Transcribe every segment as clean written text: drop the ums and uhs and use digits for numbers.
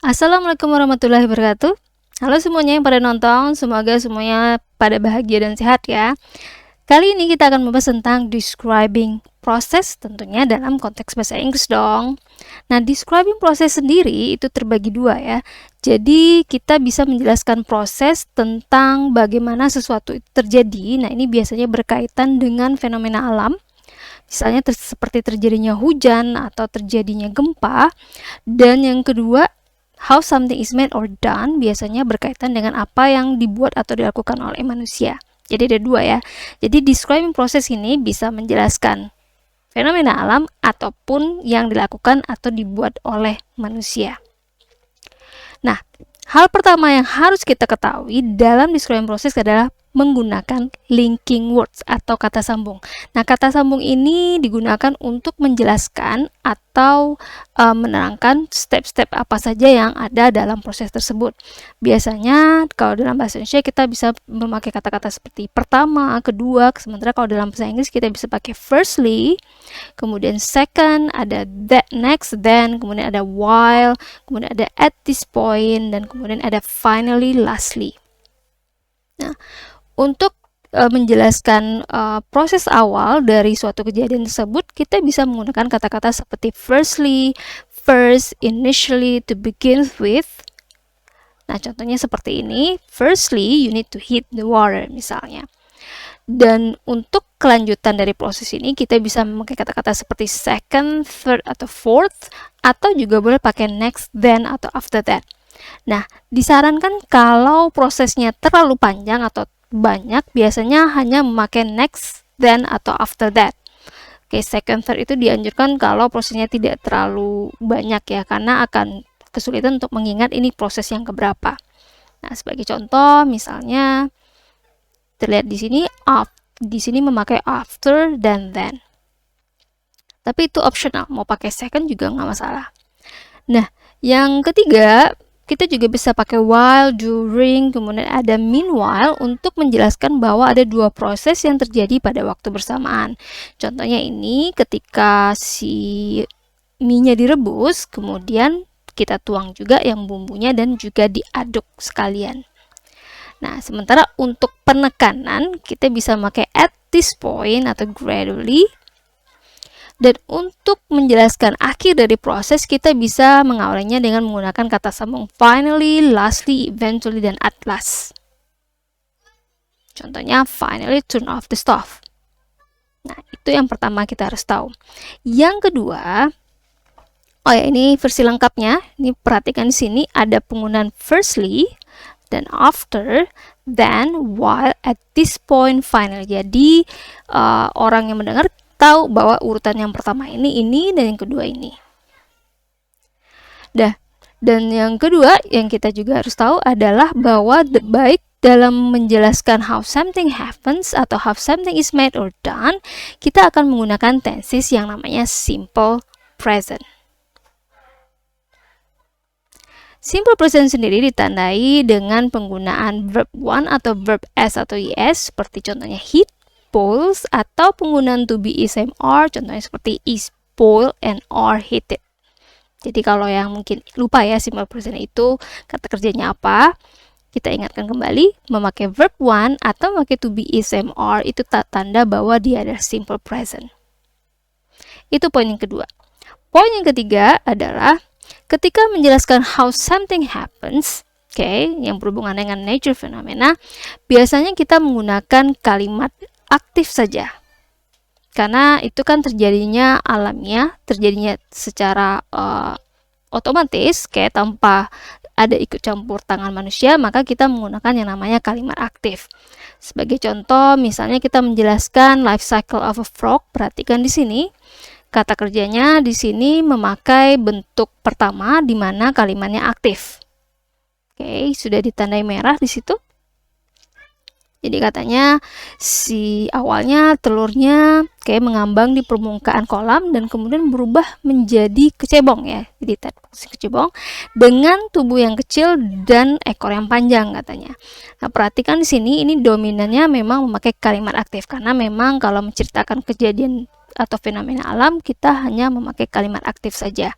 Assalamualaikum warahmatullahi wabarakatuh. Halo semuanya yang pada nonton, semoga semuanya pada bahagia dan sehat ya. Kali ini kita akan membahas tentang describing process, tentunya dalam konteks bahasa Inggris dong. Nah, describing process sendiri itu terbagi dua ya. Jadi kita bisa menjelaskan proses tentang bagaimana sesuatu itu terjadi. Nah, ini biasanya berkaitan dengan fenomena alam. Misalnya seperti terjadinya hujan atau terjadinya gempa. Dan yang kedua, how something is made or done biasanya berkaitan dengan apa yang dibuat atau dilakukan oleh manusia. Jadi ada dua ya. Jadi describing proses ini bisa menjelaskan fenomena alam ataupun yang dilakukan atau dibuat oleh manusia. Nah, hal pertama yang harus kita ketahui dalam describing proses adalah menggunakan linking words atau kata sambung. Nah, kata sambung ini digunakan untuk menjelaskan atau menerangkan step-step apa saja yang ada dalam proses tersebut. Biasanya kalau dalam bahasa Indonesia kita bisa memakai kata-kata seperti pertama, kedua, sementara kalau dalam bahasa Inggris kita bisa pakai firstly, kemudian second, ada that, next, then, kemudian ada while, kemudian ada at this point, dan kemudian ada finally, lastly. Nah, untuk menjelaskan proses awal dari suatu kejadian tersebut, kita bisa menggunakan kata-kata seperti firstly, first, initially, to begin with. Nah, contohnya seperti ini. Firstly, you need to heat the water, misalnya. Dan untuk kelanjutan dari proses ini, kita bisa memakai kata-kata seperti second, third, atau fourth, atau juga boleh pakai next, then, atau after that. Nah, disarankan kalau prosesnya terlalu panjang atau banyak, biasanya hanya memakai next, then, atau after that. Oke, second, third itu dianjurkan kalau prosesnya tidak terlalu banyak ya, karena akan kesulitan untuk mengingat ini proses yang keberapa. Nah, sebagai contoh, misalnya terlihat di sini memakai after dan then. Tapi itu optional, mau pakai second juga nggak masalah. Nah, yang ketiga, kita juga bisa pakai while, during, kemudian ada meanwhile untuk menjelaskan bahwa ada dua proses yang terjadi pada waktu bersamaan. Contohnya ini ketika si mie-nya direbus, kemudian kita tuang juga yang bumbunya dan juga diaduk sekalian. Nah, sementara untuk penekanan kita bisa pakai at this point atau gradually. Dan untuk menjelaskan akhir dari proses, kita bisa mengawalinya dengan menggunakan kata sambung finally, lastly, eventually, dan at last. Contohnya, finally turn off the stove. Nah, itu yang pertama kita harus tahu. Yang kedua, oh ya, ini versi lengkapnya. Ini perhatikan di sini ada penggunaan firstly, dan after, then, while, at this point, finally. Jadi, orang yang mendengar tahu bahwa urutan yang pertama ini, dan yang kedua ini. Dan yang kedua yang kita juga harus tahu adalah bahwa baik dalam menjelaskan how something happens atau how something is made or done, kita akan menggunakan tenses yang namanya simple present. Simple present sendiri ditandai dengan penggunaan verb one atau verb s atau is, seperti contohnya heat, boils, atau penggunaan to be is am are, contohnya seperti is boiled and are heated. Jadi kalau yang mungkin lupa ya simple present itu kata kerjanya apa, kita ingatkan kembali, memakai verb one atau memakai to be is am are itu tanda bahwa dia adalah simple present. Itu poin yang kedua. Poin yang ketiga adalah ketika menjelaskan how something happens, yang berhubungan dengan nature fenomena, biasanya kita menggunakan kalimat aktif saja, karena itu kan terjadinya alamiah, terjadinya secara otomatis, tanpa ada ikut campur tangan manusia, maka kita menggunakan yang namanya kalimat aktif. Sebagai contoh, misalnya kita menjelaskan life cycle of a frog, perhatikan di sini kata kerjanya di sini memakai bentuk pertama di mana kalimatnya aktif. Sudah ditandai merah di situ. Jadi katanya si awalnya telurnya mengambang di permukaan kolam dan kemudian berubah menjadi kecebong ya. Jadi kecebong dengan tubuh yang kecil dan ekor yang panjang katanya. Nah, perhatikan di sini ini dominannya memang memakai kalimat aktif karena memang kalau menceritakan kejadian atau fenomena alam kita hanya memakai kalimat aktif saja.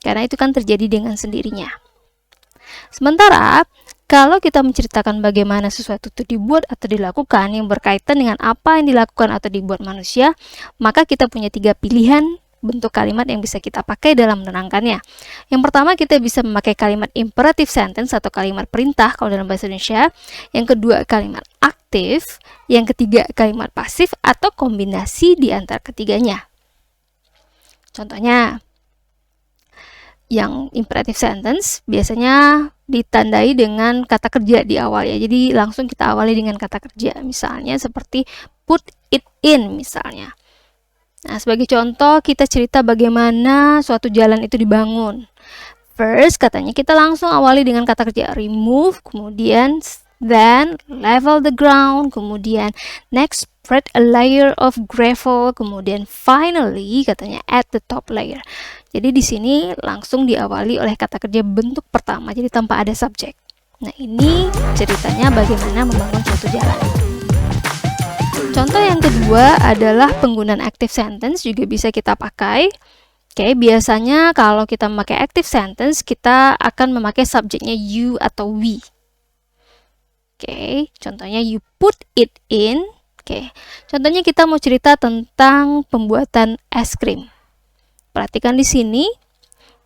Karena itu kan terjadi dengan sendirinya. Sementara kalau kita menceritakan bagaimana sesuatu itu dibuat atau dilakukan yang berkaitan dengan apa yang dilakukan atau dibuat manusia, maka kita punya 3 pilihan bentuk kalimat yang bisa kita pakai dalam menerangkannya. Yang pertama, kita bisa memakai kalimat imperative sentence atau kalimat perintah kalau dalam bahasa Indonesia. Yang kedua, kalimat aktif. Yang ketiga, kalimat pasif atau kombinasi di antara ketiganya. Contohnya, yang imperative sentence biasanya ditandai dengan kata kerja di awal ya. Jadi langsung kita awali dengan kata kerja. Misalnya seperti put it in misalnya. Nah, sebagai contoh kita cerita bagaimana suatu jalan itu dibangun. First, katanya kita langsung awali dengan kata kerja remove, kemudian then level the ground, kemudian next spread a layer of gravel, kemudian finally katanya add the top layer. Jadi di sini langsung diawali oleh kata kerja bentuk pertama, jadi tanpa ada subjek. Nah, ini ceritanya bagaimana membangun suatu jalan. Contoh yang kedua adalah penggunaan active sentence juga bisa kita pakai. Oke, biasanya kalau kita memakai active sentence, kita akan memakai subjeknya you atau we. Oke, contohnya you put it in. Oke, contohnya kita mau cerita tentang pembuatan es krim. Perhatikan di sini,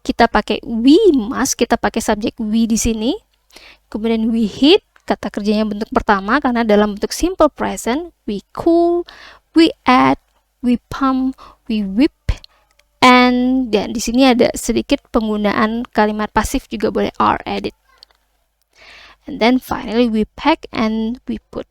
kita pakai we must, kita pakai subjek we di sini. Kemudian we heat, kata kerjanya bentuk pertama karena dalam bentuk simple present. We cool, we add, we pump, we whip, and dan di sini ada sedikit penggunaan kalimat pasif juga boleh are added. And then finally we pack and we put.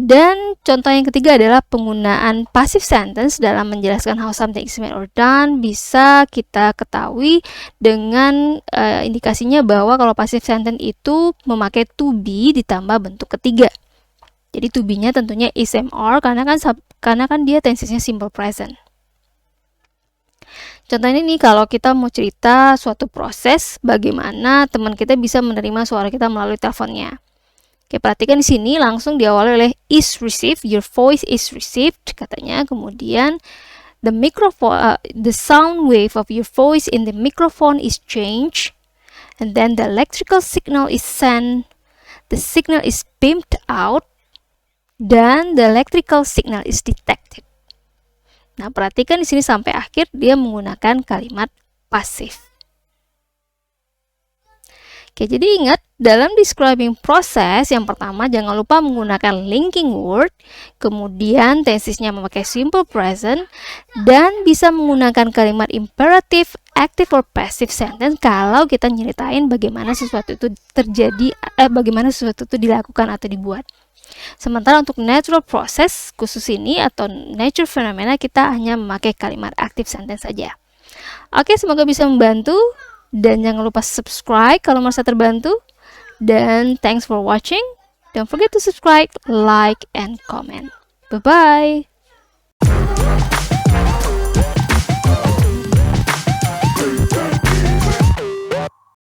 Dan contoh yang ketiga adalah penggunaan passive sentence dalam menjelaskan how something is made or done. Bisa kita ketahui dengan indikasinya bahwa kalau passive sentence itu memakai to be ditambah bentuk ketiga. Jadi to be-nya tentunya is am are karena kan dia tensesnya simple present. Contohnya nih, kalau kita mau cerita suatu proses bagaimana teman kita bisa menerima suara kita melalui teleponnya. Oke, perhatikan di sini langsung diawali oleh is received, your voice is received katanya. Kemudian the microphone, the sound wave of your voice in the microphone is changed, and then the electrical signal is sent, the signal is beamed out, dan the electrical signal is detected. Nah, perhatikan di sini sampai akhir dia menggunakan kalimat pasif. Oke, jadi ingat dalam describing proses yang pertama jangan lupa menggunakan linking word, kemudian tensesnya memakai simple present, dan bisa menggunakan kalimat imperative, active or passive sentence kalau kita nyeritain bagaimana sesuatu itu terjadi, bagaimana sesuatu itu dilakukan atau dibuat. Sementara untuk natural process khusus ini atau nature phenomena kita hanya memakai kalimat active sentence saja. Oke, semoga bisa membantu. Dan jangan lupa subscribe kalau merasa terbantu. Dan thanks for watching. Don't forget to subscribe, like, and comment. Bye-bye.